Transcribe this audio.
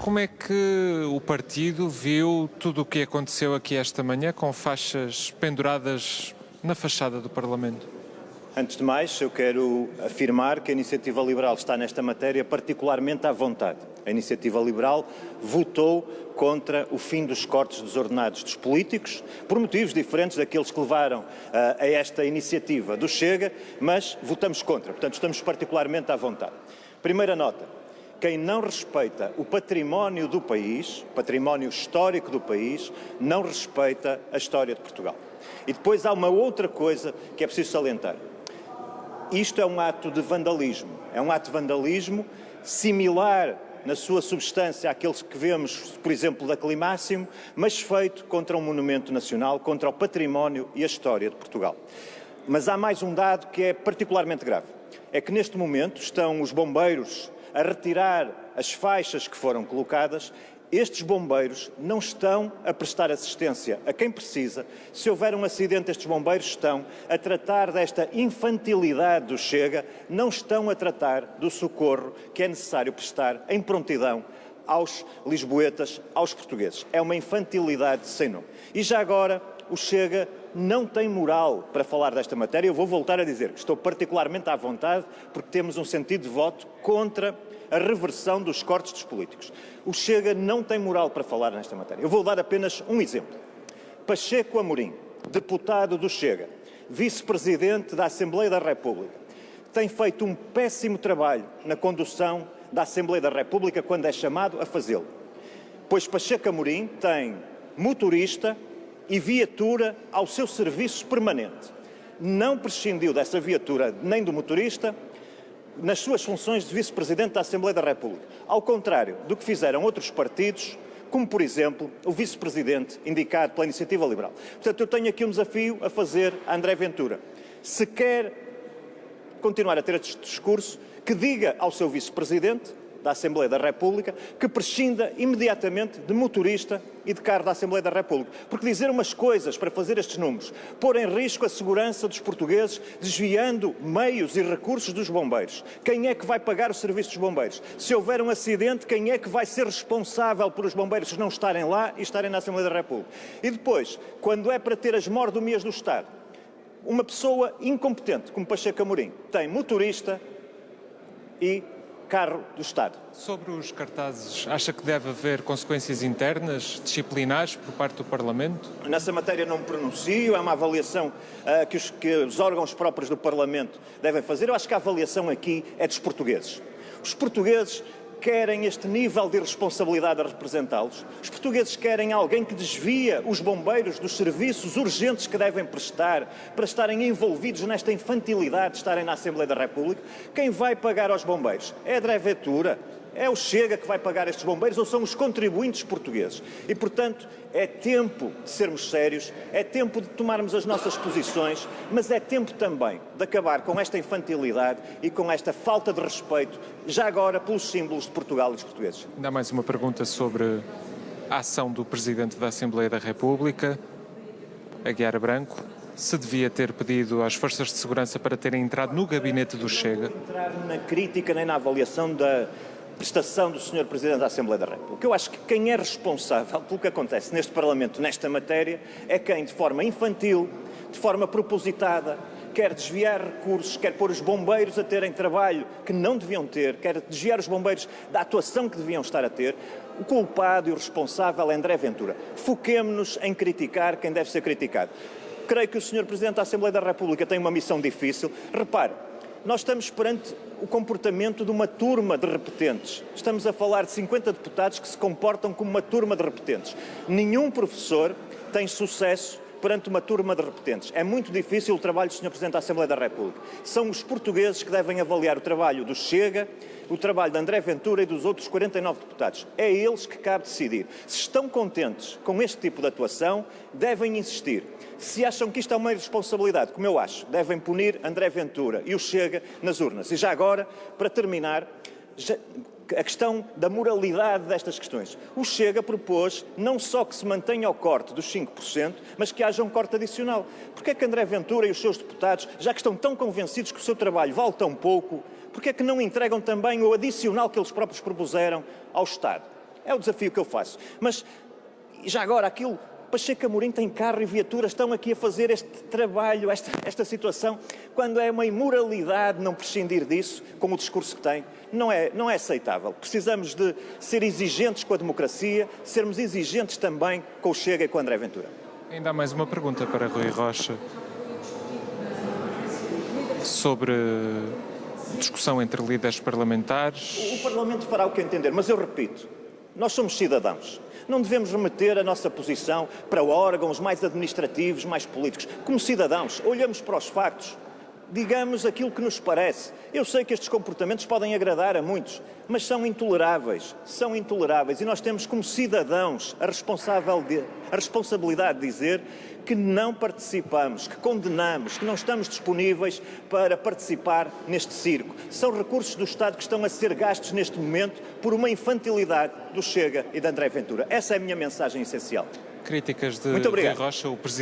Como é que o partido viu tudo o que aconteceu aqui esta manhã com faixas penduradas na fachada do Parlamento? Antes de mais, eu quero afirmar que a Iniciativa Liberal está nesta matéria particularmente à vontade. A Iniciativa Liberal votou contra o fim dos cortes dos ordenados dos políticos, por motivos diferentes daqueles que levaram a esta iniciativa do Chega, mas votamos contra, portanto estamos particularmente à vontade. Primeira nota, quem não respeita o património do país, património histórico do país, não respeita a história de Portugal. E depois há uma outra coisa que é preciso salientar. Isto é um ato de vandalismo. É um ato de vandalismo similar na sua substância àqueles que vemos, por exemplo, da Climáximo, mas feito contra um monumento nacional, contra o património e a história de Portugal. Mas há mais um dado que é particularmente grave. É que neste momento estão os bombeiros a retirar as faixas que foram colocadas. Estes bombeiros não estão a prestar assistência a quem precisa. Se houver um acidente, estes bombeiros estão a tratar desta infantilidade do Chega, não estão a tratar do socorro que é necessário prestar em prontidão aos lisboetas, aos portugueses. É uma infantilidade sem nome. E já agora, o Chega não tem moral para falar desta matéria. Eu vou voltar a dizer que estou particularmente à vontade porque temos um sentido de voto contra a reversão dos cortes dos políticos. O Chega não tem moral para falar nesta matéria. Eu vou dar apenas um exemplo. Pacheco Amorim, deputado do Chega, vice-presidente da Assembleia da República, tem feito um péssimo trabalho na condução da Assembleia da República quando é chamado a fazê-lo. Pois Pacheco Amorim tem motorista e viatura ao seu serviço permanente. Não prescindiu dessa viatura nem do motorista nas suas funções de vice-presidente da Assembleia da República. Ao contrário do que fizeram outros partidos, como, por exemplo, o vice-presidente indicado pela Iniciativa Liberal. Portanto, eu tenho aqui um desafio a fazer a André Ventura. Se quer continuar a ter este discurso, que diga ao seu vice-presidente da Assembleia da República que prescinda imediatamente de motorista e de carro da Assembleia da República. Porque dizer umas coisas para fazer estes números, pôr em risco a segurança dos portugueses, desviando meios e recursos dos bombeiros. Quem é que vai pagar o serviço dos bombeiros? Se houver um acidente, quem é que vai ser responsável por os bombeiros não estarem lá e estarem na Assembleia da República? E depois, quando é para ter as mordomias do Estado, uma pessoa incompetente, como Pacheco Amorim, tem motorista e carro do Estado. Sobre os cartazes, acha que deve haver consequências internas, disciplinares, por parte do Parlamento? Nessa matéria não me pronuncio, é uma avaliação que os órgãos próprios do Parlamento devem fazer. Eu acho que a avaliação aqui é dos portugueses. Os portugueses querem este nível de irresponsabilidade a representá-los. Os portugueses querem alguém que desvia os bombeiros dos serviços urgentes que devem prestar para estarem envolvidos nesta infantilidade de estarem na Assembleia da República. Quem vai pagar aos bombeiros? É André Ventura? É o Chega que vai pagar estes bombeiros ou são os contribuintes portugueses? E, portanto, é tempo de sermos sérios, é tempo de tomarmos as nossas posições, mas é tempo também de acabar com esta infantilidade e com esta falta de respeito, já agora pelos símbolos de Portugal e dos portugueses. Ainda há mais uma pergunta sobre a ação do Presidente da Assembleia da República, Aguiar Branco. Se devia ter pedido às forças de segurança para terem entrado no gabinete do Chega? Não vou entrar na crítica nem na avaliação da prestação do Sr. Presidente da Assembleia da República. Eu acho que quem é responsável pelo que acontece neste Parlamento, nesta matéria, é quem, de forma infantil, de forma propositada, quer desviar recursos, quer pôr os bombeiros a terem trabalho que não deviam ter, quer desviar os bombeiros da atuação que deviam estar a ter. O culpado e o responsável é André Ventura. Foquemo-nos em criticar quem deve ser criticado. Creio que o Sr. Presidente da Assembleia da República tem uma missão difícil. Repare, nós estamos perante o comportamento de uma turma de repetentes. Estamos a falar de 50 deputados que se comportam como uma turma de repetentes. Nenhum professor tem sucesso perante uma turma de repetentes. É muito difícil o trabalho do Sr. Presidente da Assembleia da República. São os portugueses que devem avaliar o trabalho do Chega, o trabalho de André Ventura e dos outros 49 deputados. É a eles que cabe decidir. Se estão contentes com este tipo de atuação, devem insistir. Se acham que isto é uma irresponsabilidade, como eu acho, devem punir André Ventura e o Chega nas urnas. E já agora, para terminar, a questão da moralidade destas questões. O Chega propôs não só que se mantenha o corte dos 5%, mas que haja um corte adicional. Porque é que André Ventura e os seus deputados, já que estão tão convencidos que o seu trabalho vale tão pouco, porque é que não entregam também o adicional que eles próprios propuseram ao Estado? É o desafio que eu faço. Mas, já agora, aquilo... Pacheco Amorim tem carro e viaturas, estão aqui a fazer este trabalho, esta situação, quando é uma imoralidade não prescindir disso, com o discurso que tem, não é aceitável. Precisamos de ser exigentes com a democracia, sermos exigentes também com o Chega e com o André Ventura. Ainda há mais uma pergunta para Rui Rocha sobre discussão entre líderes parlamentares. O Parlamento fará o que entender, mas eu repito, nós somos cidadãos. Não devemos remeter a nossa posição para órgãos mais administrativos, mais políticos. Como cidadãos, olhamos para os factos, digamos aquilo que nos parece. Eu sei que estes comportamentos podem agradar a muitos, mas são intoleráveis. São intoleráveis e nós temos como cidadãos a responsabilidade de dizer que não participamos, que condenamos, que não estamos disponíveis para participar neste circo. São recursos do Estado que estão a ser gastos neste momento por uma infantilidade do Chega e de André Ventura. Essa é a minha mensagem essencial. Críticas de Muito obrigado. Rui Rocha, o presidente.